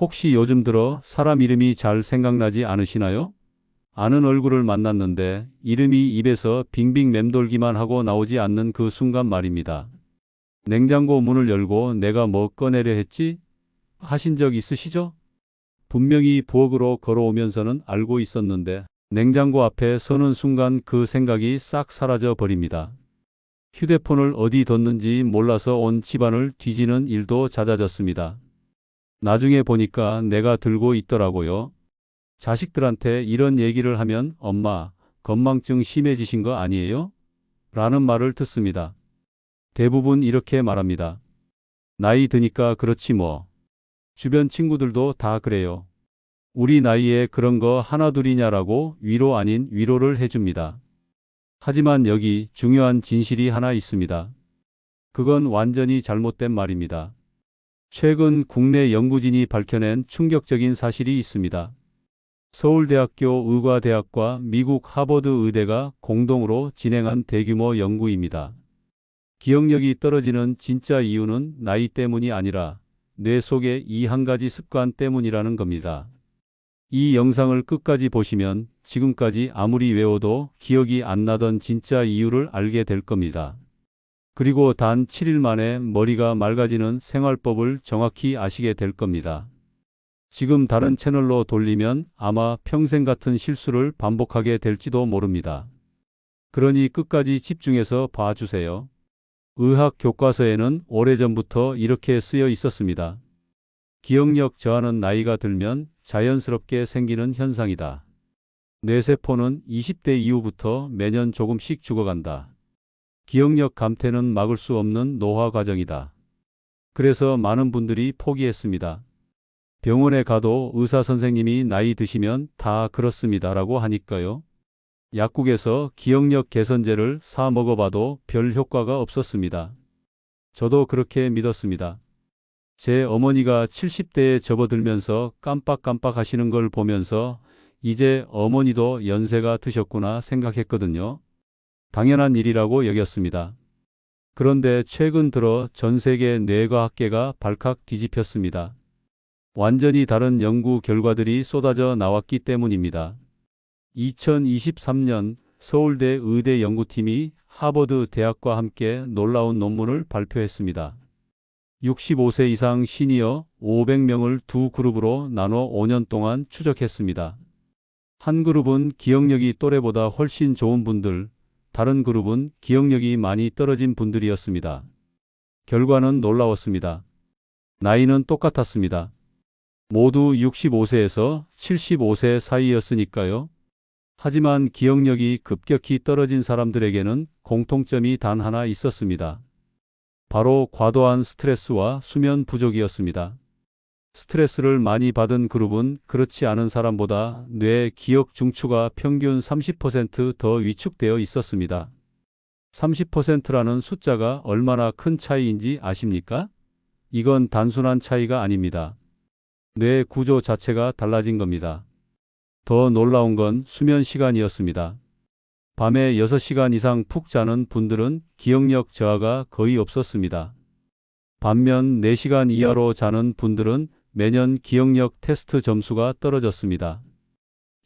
혹시 요즘 들어 사람 이름이 잘 생각나지 않으시나요? 아는 얼굴을 만났는데 이름이 입에서 빙빙 맴돌기만 하고 나오지 않는 그 순간 말입니다. 냉장고 문을 열고 내가 뭐 꺼내려 했지? 하신 적 있으시죠? 분명히 부엌으로 걸어오면서는 알고 있었는데 냉장고 앞에 서는 순간 그 생각이 싹 사라져 버립니다. 휴대폰을 어디 뒀는지 몰라서 온 집안을 뒤지는 일도 잦아졌습니다. 나중에 보니까 내가 들고 있더라고요. 자식들한테 이런 얘기를 하면 엄마, 건망증 심해지신 거 아니에요? 라는 말을 듣습니다. 대부분 이렇게 말합니다. 나이 드니까 그렇지 뭐. 주변 친구들도 다 그래요. 우리 나이에 그런 거 하나둘이냐라고 위로 아닌 위로를 해줍니다. 하지만 여기 중요한 진실이 하나 있습니다. 그건 완전히 잘못된 말입니다. 최근 국내 연구진이 밝혀낸 충격적인 사실이 있습니다. 서울대학교 의과대학과 미국 하버드 의대가 공동으로 진행한 대규모 연구입니다. 기억력이 떨어지는 진짜 이유는 나이 때문이 아니라 뇌 속의 이 한 가지 습관 때문이라는 겁니다. 이 영상을 끝까지 보시면 지금까지 아무리 외워도 기억이 안 나던 진짜 이유를 알게 될 겁니다. 그리고 단 7일 만에 머리가 맑아지는 생활법을 정확히 아시게 될 겁니다. 지금 다른 채널로 돌리면 아마 평생 같은 실수를 반복하게 될지도 모릅니다. 그러니 끝까지 집중해서 봐주세요. 의학 교과서에는 오래전부터 이렇게 쓰여 있었습니다. 기억력 저하는 나이가 들면 자연스럽게 생기는 현상이다. 뇌세포는 20대 이후부터 매년 조금씩 죽어간다. 기억력 감퇴는 막을 수 없는 노화 과정이다. 그래서 많은 분들이 포기했습니다. 병원에 가도 의사 선생님이 나이 드시면 다 그렇습니다라고 하니까요. 약국에서 기억력 개선제를 사 먹어봐도 별 효과가 없었습니다. 저도 그렇게 믿었습니다. 제 어머니가 70대에 접어들면서 깜빡깜빡 하시는 걸 보면서 이제 어머니도 연세가 드셨구나 생각했거든요. 당연한 일이라고 여겼습니다. 그런데 최근 들어 전 세계 뇌과학계가 발칵 뒤집혔습니다. 완전히 다른 연구 결과들이 쏟아져 나왔기 때문입니다. 2023년 서울대 의대 연구팀이 하버드 대학과 함께 놀라운 논문을 발표했습니다. 65세 이상 시니어 500명을 두 그룹으로 나눠 5년 동안 추적했습니다. 한 그룹은 기억력이 또래보다 훨씬 좋은 분들, 다른 그룹은 기억력이 많이 떨어진 분들이었습니다. 결과는 놀라웠습니다. 나이는 똑같았습니다. 모두 65세에서 75세 사이였으니까요. 하지만 기억력이 급격히 떨어진 사람들에게는 공통점이 단 하나 있었습니다. 바로 과도한 스트레스와 수면 부족이었습니다. 스트레스를 많이 받은 그룹은 그렇지 않은 사람보다 뇌 기억 중추가 평균 30% 더 위축되어 있었습니다. 30%라는 숫자가 얼마나 큰 차이인지 아십니까? 이건 단순한 차이가 아닙니다. 뇌 구조 자체가 달라진 겁니다. 더 놀라운 건 수면 시간이었습니다. 밤에 6시간 이상 푹 자는 분들은 기억력 저하가 거의 없었습니다. 반면 4시간 이하로 자는 분들은 매년 기억력 테스트 점수가 떨어졌습니다.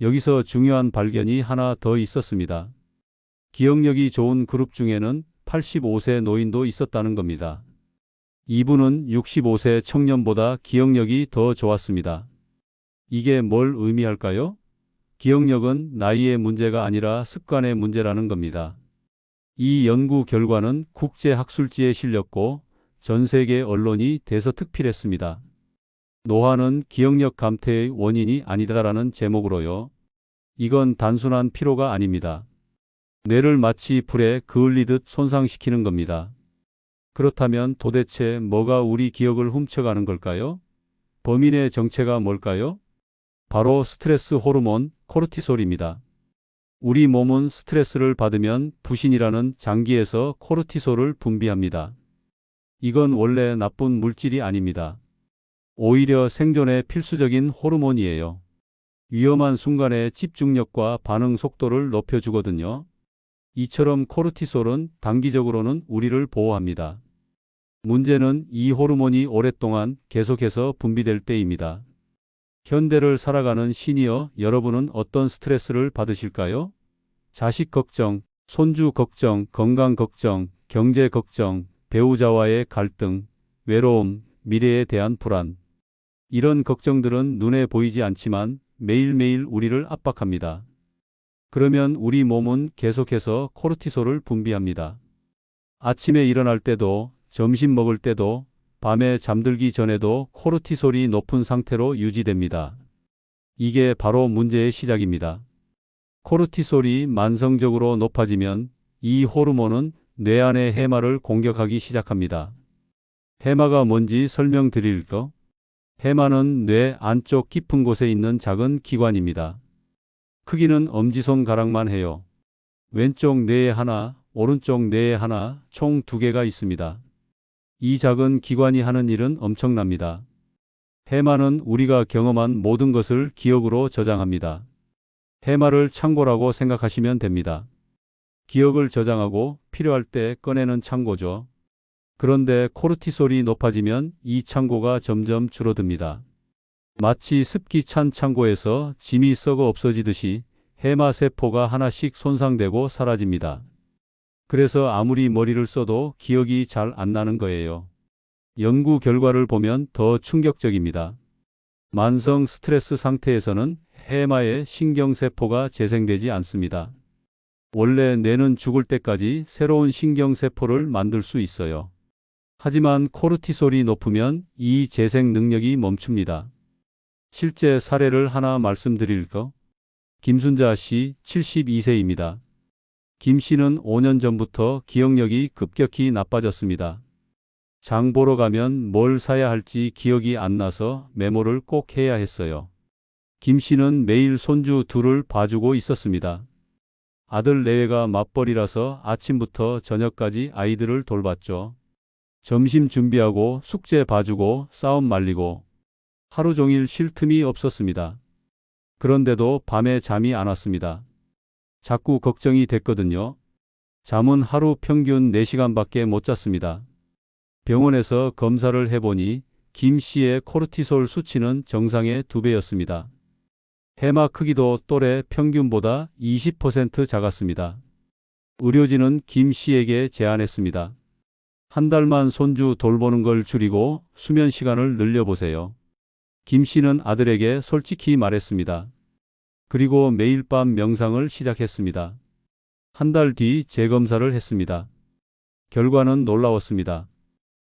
여기서 중요한 발견이 하나 더 있었습니다. 기억력이 좋은 그룹 중에는 85세 노인도 있었다는 겁니다. 이분은 65세 청년보다 기억력이 더 좋았습니다. 이게 뭘 의미할까요? 기억력은 나이의 문제가 아니라 습관의 문제라는 겁니다. 이 연구 결과는 국제학술지에 실렸고 전 세계 언론이 대서특필했습니다. 노화는 기억력 감퇴의 원인이 아니다라는 제목으로요. 이건 단순한 피로가 아닙니다. 뇌를 마치 불에 그을리듯 손상시키는 겁니다. 그렇다면 도대체 뭐가 우리 기억을 훔쳐가는 걸까요? 범인의 정체가 뭘까요? 바로 스트레스 호르몬 코르티솔입니다. 우리 몸은 스트레스를 받으면 부신이라는 장기에서 코르티솔을 분비합니다. 이건 원래 나쁜 물질이 아닙니다. 오히려 생존에 필수적인 호르몬이에요. 위험한 순간의 집중력과 반응 속도를 높여주거든요. 이처럼 코르티솔은 단기적으로는 우리를 보호합니다. 문제는 이 호르몬이 오랫동안 계속해서 분비될 때입니다. 현대를 살아가는 시니어 여러분은 어떤 스트레스를 받으실까요? 자식 걱정, 손주 걱정, 건강 걱정, 경제 걱정, 배우자와의 갈등, 외로움, 미래에 대한 불안. 이런 걱정들은 눈에 보이지 않지만 매일매일 우리를 압박합니다. 그러면 우리 몸은 계속해서 코르티솔을 분비합니다. 아침에 일어날 때도, 점심 먹을 때도, 밤에 잠들기 전에도 코르티솔이 높은 상태로 유지됩니다. 이게 바로 문제의 시작입니다. 코르티솔이 만성적으로 높아지면 이 호르몬은 뇌 안의 해마를 공격하기 시작합니다. 해마가 뭔지 설명드릴까? 해마는 뇌 안쪽 깊은 곳에 있는 작은 기관입니다. 크기는 엄지손가락만 해요. 왼쪽 뇌에 하나, 오른쪽 뇌에 하나, 총 2개가 있습니다. 이 작은 기관이 하는 일은 엄청납니다. 해마는 우리가 경험한 모든 것을 기억으로 저장합니다. 해마를 창고라고 생각하시면 됩니다. 기억을 저장하고 필요할 때 꺼내는 창고죠. 그런데 코르티솔이 높아지면 이 창고가 점점 줄어듭니다. 마치 습기 찬 창고에서 짐이 썩어 없어지듯이 해마 세포가 하나씩 손상되고 사라집니다. 그래서 아무리 머리를 써도 기억이 잘 안 나는 거예요. 연구 결과를 보면 더 충격적입니다. 만성 스트레스 상태에서는 해마의 신경세포가 재생되지 않습니다. 원래 뇌는 죽을 때까지 새로운 신경세포를 만들 수 있어요. 하지만 코르티솔이 높으면 이 재생 능력이 멈춥니다. 실제 사례를 하나 말씀드릴까? 김순자 씨 72세입니다. 김 씨는 5년 전부터 기억력이 급격히 나빠졌습니다. 장 보러 가면 뭘 사야 할지 기억이 안 나서 메모를 꼭 해야 했어요. 김 씨는 매일 손주 둘을 봐주고 있었습니다. 아들 내외가 맞벌이라서 아침부터 저녁까지 아이들을 돌봤죠. 점심 준비하고 숙제 봐주고 싸움 말리고 하루 종일 쉴 틈이 없었습니다. 그런데도 밤에 잠이 안 왔습니다. 자꾸 걱정이 됐거든요. 잠은 하루 평균 4시간밖에 못 잤습니다. 병원에서 검사를 해보니 김 씨의 코르티솔 수치는 정상의 2배였습니다. 해마 크기도 또래 평균보다 20% 작았습니다. 의료진은 김 씨에게 제안했습니다. 한 달만 손주 돌보는 걸 줄이고 수면 시간을 늘려보세요. 김 씨는 아들에게 솔직히 말했습니다. 그리고 매일 밤 명상을 시작했습니다. 한 달 뒤 재검사를 했습니다. 결과는 놀라웠습니다.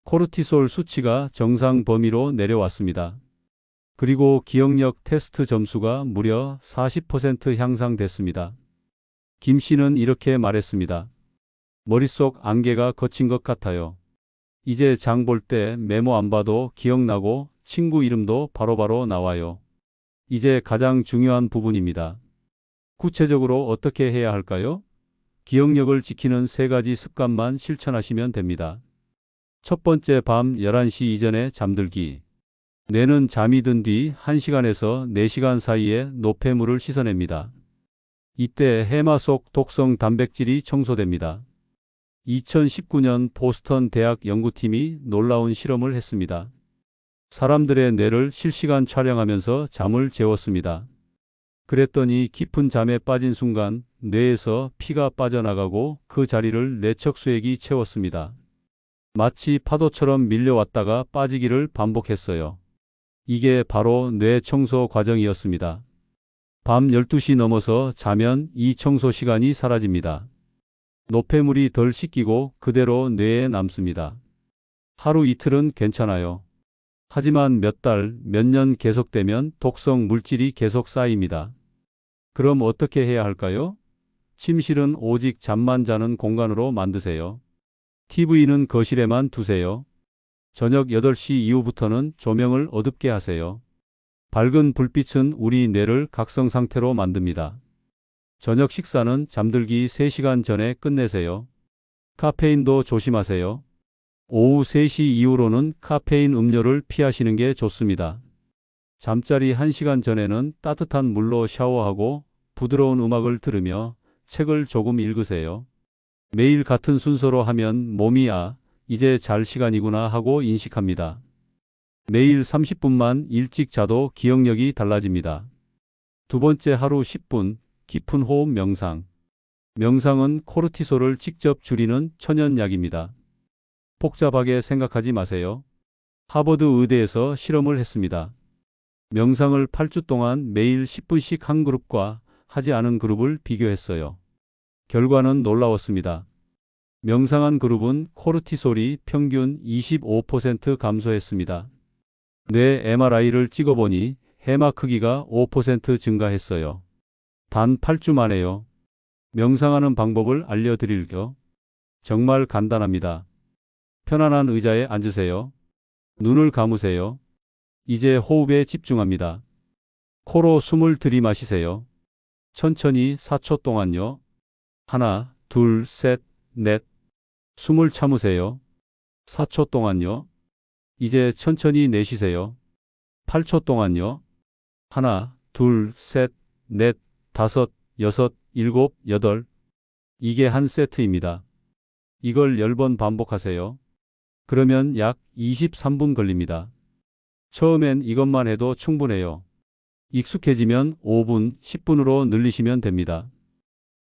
코르티솔 수치가 정상 범위로 내려왔습니다. 그리고 기억력 테스트 점수가 무려 40% 향상됐습니다. 김 씨는 이렇게 말했습니다. 머릿속 안개가 걷힌 것 같아요. 이제 장 볼 때 메모 안 봐도 기억나고 친구 이름도 바로바로 나와요. 이제 가장 중요한 부분입니다. 구체적으로 어떻게 해야 할까요? 기억력을 지키는 3가지 습관만 실천하시면 됩니다. 첫 번째, 밤 11시 이전에 잠들기. 뇌는 잠이 든 뒤 1시간에서 4시간 사이에 노폐물을 씻어냅니다. 이때 해마 속 독성 단백질이 청소됩니다. 2019년 보스턴 대학 연구팀이 놀라운 실험을 했습니다. 사람들의 뇌를 실시간 촬영하면서 잠을 재웠습니다. 그랬더니 깊은 잠에 빠진 순간 뇌에서 피가 빠져나가고 그 자리를 뇌척수액이 채웠습니다. 마치 파도처럼 밀려왔다가 빠지기를 반복했어요. 이게 바로 뇌 청소 과정이었습니다. 밤 12시 넘어서 자면 이 청소 시간이 사라집니다. 노폐물이 덜 씻기고 그대로 뇌에 남습니다. 하루 이틀은 괜찮아요. 하지만 몇 달, 몇 년 계속되면 독성 물질이 계속 쌓입니다. 그럼 어떻게 해야 할까요? 침실은 오직 잠만 자는 공간으로 만드세요. TV는 거실에만 두세요. 저녁 8시 이후부터는 조명을 어둡게 하세요. 밝은 불빛은 우리 뇌를 각성 상태로 만듭니다. 저녁 식사는 잠들기 3시간 전에 끝내세요. 카페인도 조심하세요. 오후 3시 이후로는 카페인 음료를 피하시는 게 좋습니다. 잠자리 1시간 전에는 따뜻한 물로 샤워하고 부드러운 음악을 들으며 책을 조금 읽으세요. 매일 같은 순서로 하면 몸이 이제 잘 시간이구나 하고 인식합니다. 매일 30분만 일찍 자도 기억력이 달라집니다. 두 번째, 하루 10분 깊은 호흡 명상. 명상은 코르티솔을 직접 줄이는 천연약입니다. 복잡하게 생각하지 마세요. 하버드 의대에서 실험을 했습니다. 명상을 8주 동안 매일 10분씩 한 그룹과 하지 않은 그룹을 비교했어요. 결과는 놀라웠습니다. 명상한 그룹은 코르티솔이 평균 25% 감소했습니다. 뇌 MRI를 찍어보니 해마 크기가 5% 증가했어요. 단 8주 만에요. 명상하는 방법을 알려드릴게요. 정말 간단합니다. 편안한 의자에 앉으세요. 눈을 감으세요. 이제 호흡에 집중합니다. 코로 숨을 들이마시세요. 천천히 4초 동안요. 하나, 둘, 셋, 넷. 숨을 참으세요. 4초 동안요. 이제 천천히 내쉬세요. 8초 동안요. 하나, 둘, 셋, 넷, 다섯, 여섯, 일곱, 여덟. 이게 한 세트입니다. 이걸 10번 반복하세요. 그러면 약 23분 걸립니다. 처음엔 이것만 해도 충분해요. 익숙해지면 5분, 10분으로 늘리시면 됩니다.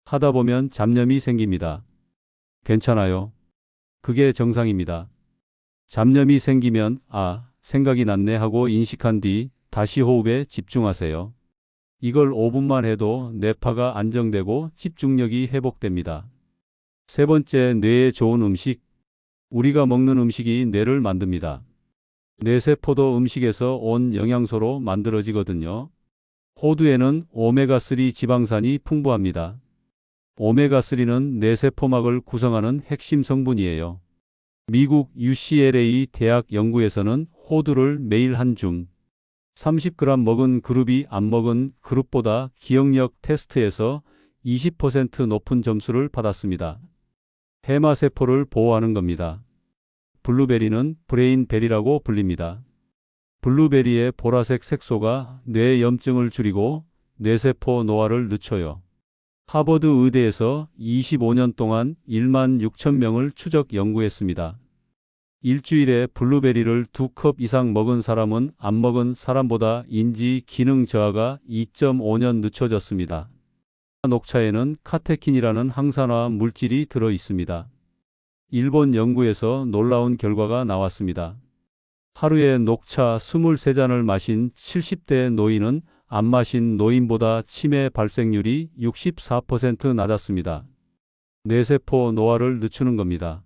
하다 보면 잡념이 생깁니다. 괜찮아요. 그게 정상입니다. 잡념이 생기면 생각이 났네 하고 인식한 뒤 다시 호흡에 집중하세요. 이걸 5분만 해도 뇌파가 안정되고 집중력이 회복됩니다. 세 번째, 뇌에 좋은 음식. 우리가 먹는 음식이 뇌를 만듭니다. 뇌세포도 음식에서 온 영양소로 만들어지거든요. 호두에는 오메가3 지방산이 풍부합니다. 오메가3는 뇌세포막을 구성하는 핵심 성분이에요. 미국 UCLA 대학 연구에서는 호두를 매일 한 줌, 30g 먹은 그룹이 안 먹은 그룹보다 기억력 테스트에서 20% 높은 점수를 받았습니다. 해마세포를 보호하는 겁니다. 블루베리는 브레인베리라고 불립니다. 블루베리의 보라색 색소가 뇌 염증을 줄이고 뇌세포 노화를 늦춰요. 하버드 의대에서 25년 동안 1만 6천 명을 추적 연구했습니다. 일주일에 블루베리를 2컵 이상 먹은 사람은 안 먹은 사람보다 인지 기능 저하가 2.5년 늦춰졌습니다. 녹차에는 카테킨이라는 항산화 물질이 들어 있습니다. 일본 연구에서 놀라운 결과가 나왔습니다. 하루에 녹차 23잔을 마신 70대 노인은 안 마신 노인보다 치매 발생률이 64% 낮았습니다. 뇌세포 노화를 늦추는 겁니다.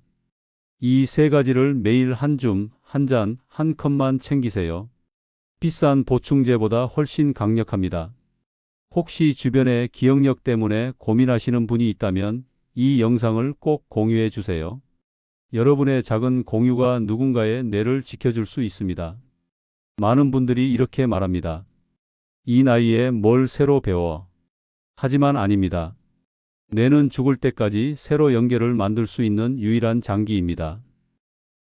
이 세 가지를 매일 한 줌, 한 잔, 한 컵만 챙기세요. 비싼 보충제보다 훨씬 강력합니다. 혹시 주변에 기억력 때문에 고민하시는 분이 있다면 이 영상을 꼭 공유해 주세요. 여러분의 작은 공유가 누군가의 뇌를 지켜줄 수 있습니다. 많은 분들이 이렇게 말합니다. 이 나이에 뭘 새로 배워? 하지만 아닙니다. 뇌는 죽을 때까지 새로 연결을 만들 수 있는 유일한 장기입니다.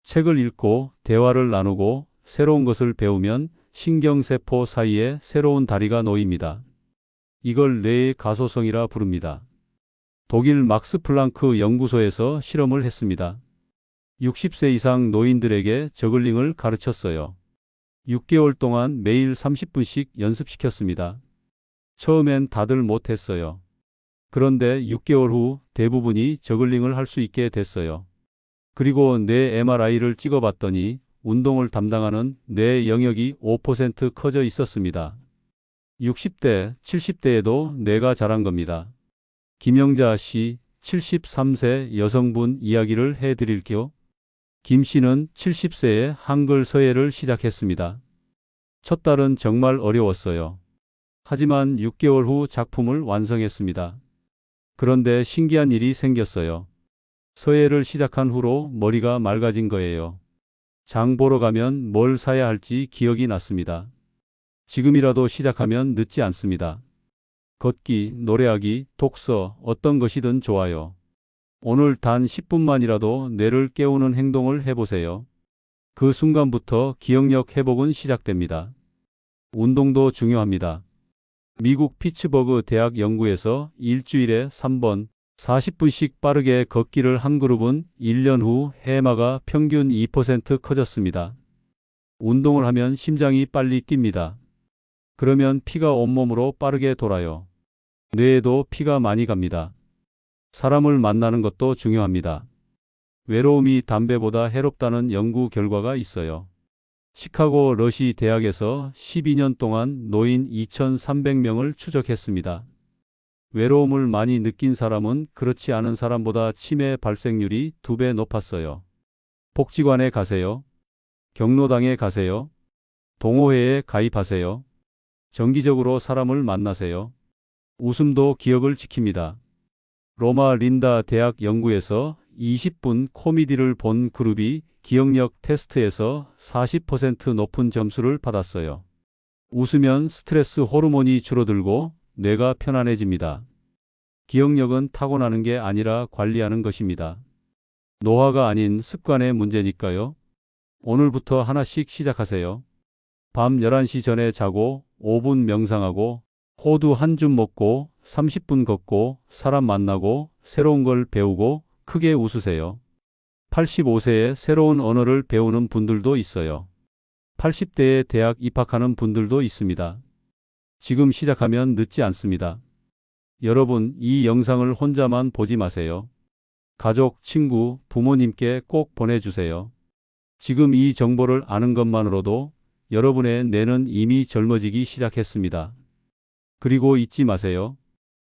책을 읽고 대화를 나누고 새로운 것을 배우면 신경세포 사이에 새로운 다리가 놓입니다. 이걸 뇌의 가소성이라 부릅니다. 독일 막스 플랑크 연구소에서 실험을 했습니다. 60세 이상 노인들에게 저글링을 가르쳤어요. 6개월 동안 매일 30분씩 연습시켰습니다. 처음엔 다들 못했어요. 그런데 6개월 후 대부분이 저글링을 할 수 있게 됐어요. 그리고 뇌 MRI를 찍어봤더니 운동을 담당하는 뇌 영역이 5% 커져 있었습니다. 60대, 70대에도 뇌가 자란 겁니다. 김영자 씨, 73세 여성분 이야기를 해드릴게요. 김 씨는 70세에 한글 서예를 시작했습니다. 첫 달은 정말 어려웠어요. 하지만 6개월 후 작품을 완성했습니다. 그런데 신기한 일이 생겼어요. 서예를 시작한 후로 머리가 맑아진 거예요. 장 보러 가면 뭘 사야 할지 기억이 났습니다. 지금이라도 시작하면 늦지 않습니다. 걷기, 노래하기, 독서, 어떤 것이든 좋아요. 오늘 단 10분만이라도 뇌를 깨우는 행동을 해보세요. 그 순간부터 기억력 회복은 시작됩니다. 운동도 중요합니다. 미국 피츠버그 대학 연구에서 일주일에 3번 40분씩 빠르게 걷기를 한 그룹은 1년 후 해마가 평균 2% 커졌습니다. 운동을 하면 심장이 빨리 뜁니다. 그러면 피가 온몸으로 빠르게 돌아요. 뇌에도 피가 많이 갑니다. 사람을 만나는 것도 중요합니다. 외로움이 담배보다 해롭다는 연구 결과가 있어요. 시카고 러시 대학에서 12년 동안 노인 2,300명을 추적했습니다. 외로움을 많이 느낀 사람은 그렇지 않은 사람보다 치매 발생률이 2배 높았어요. 복지관에 가세요. 경로당에 가세요. 동호회에 가입하세요. 정기적으로 사람을 만나세요. 웃음도 기억을 지킵니다. 로마 린다 대학 연구에서 20분 코미디를 본 그룹이 기억력 테스트에서 40% 높은 점수를 받았어요. 웃으면 스트레스 호르몬이 줄어들고 뇌가 편안해집니다. 기억력은 타고나는 게 아니라 관리하는 것입니다. 노화가 아닌 습관의 문제니까요. 오늘부터 하나씩 시작하세요. 밤 11시 전에 자고 5분 명상하고 호두 한 줌 먹고 30분 걷고 사람 만나고 새로운 걸 배우고 크게 웃으세요. 85세에 새로운 언어를 배우는 분들도 있어요. 80대에 대학 입학하는 분들도 있습니다. 지금 시작하면 늦지 않습니다. 여러분, 이 영상을 혼자만 보지 마세요. 가족, 친구, 부모님께 꼭 보내주세요. 지금 이 정보를 아는 것만으로도 여러분의 뇌는 이미 젊어지기 시작했습니다. 그리고 잊지 마세요.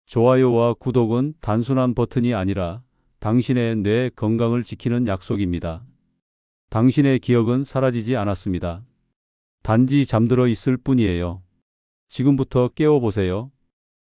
좋아요와 구독은 단순한 버튼이 아니라 당신의 뇌 건강을 지키는 약속입니다. 당신의 기억은 사라지지 않았습니다. 단지 잠들어 있을 뿐이에요. 지금부터 깨워보세요.